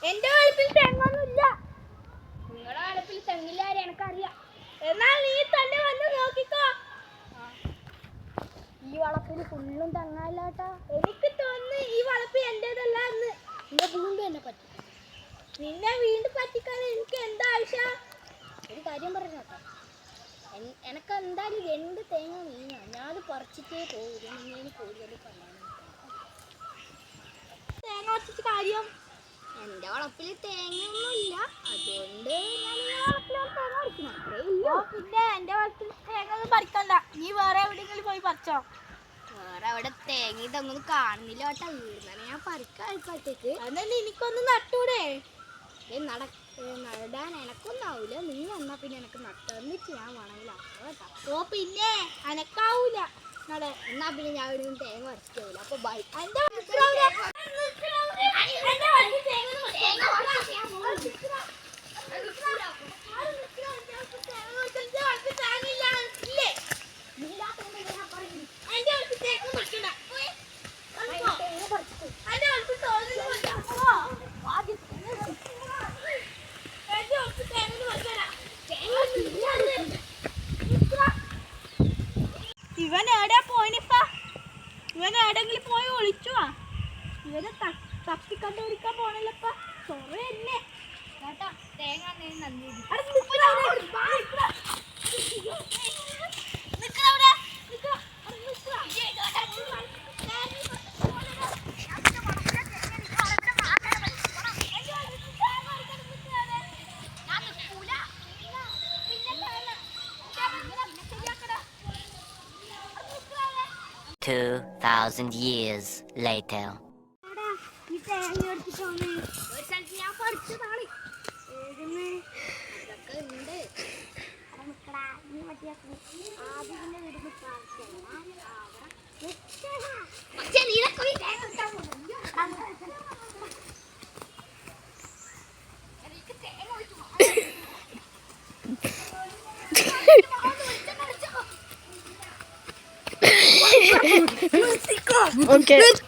എന്റെ വളപ്പിൽ തെങ്ങൊന്നുമില്ല. നിങ്ങളുടെ വളപ്പിൽ തെങ്ങില്ല എനിക്കറിയാം. എന്നാൽ നീ തന്നെ വന്ന് നോക്കിക്കോ. ഈ വളപ്പിൽ ഫുള്ളും തെങ്ങാല്ലാട്ടാ. എനിക്ക് തോന്നുന്നു ഈ വളപ്പ് എന്റേതല്ല എന്ന്. നിന്നെ വീണ്ടും എന്നെ പറ്റി. നിന്നെ വീണ്ടും പറ്റിക്കാൻ എനിക്ക് എന്താ ആവശ്യം? ഒരു കാര്യം പറഞ്ഞോട്ടോ, എനക്ക് എന്തായാലും 2 തേങ്ങ വീങ്ങാ. ഞാനത് പറിച്ചിട്ടേ പോകും. നിങ്ങൾ കൂടുതൽ തേങ്ങ പറിച്ചിട്ട് കാര്യം? എൻ്റെ വളപ്പിൽ തേങ്ങയൊന്നുമില്ല, അതുകൊണ്ട് ഞാൻ തേങ്ങ പറിക്കണം. പിന്നെ എൻ്റെ വളപ്പിൽ തേങ്ങ ഒന്നും പറിക്കണ്ട. നീ വേറെ എവിടെയെങ്കിലും പോയി പറിച്ചോ. വേറെ അവിടെ തേങ്ങ ഇതൊന്നും കാണുന്നില്ല കേട്ടോ. വീടുന്നാണ് ഞാൻ പറിക്കാഴ്ചത്തേക്ക്. അതെന്നെ എനിക്കൊന്ന് നട്ടൂടെ? നടാൻ എനക്കൊന്നാവൂല. നീ എന്നാ പിന്നെ എനക്ക് നട്ടിട്ട് ഞാൻ വേണമെങ്കിൽ കേട്ടോ. ഓ പിന്നെ അനക്കാവൂല. എന്നാ പിന്നെ ഞാൻ ഒരു തേങ്ങ പറിച്ചിട്ടാവില്ല. അപ്പൊ ബൈ. ഇവൻ എവിടെയാ പോയിനിപ്പ? ഇവൻ എവിടെങ്കിലും പോയി ഒളിച്ചുവാ. ഇവനെ തപ്പിക്കണ്ടുപിടിക്കാൻ പോണല്ലപ്പ. സോറി എന്നെ കേട്ടാ. തേങ്ങ നന്ദി. $2,000 years later. Okay.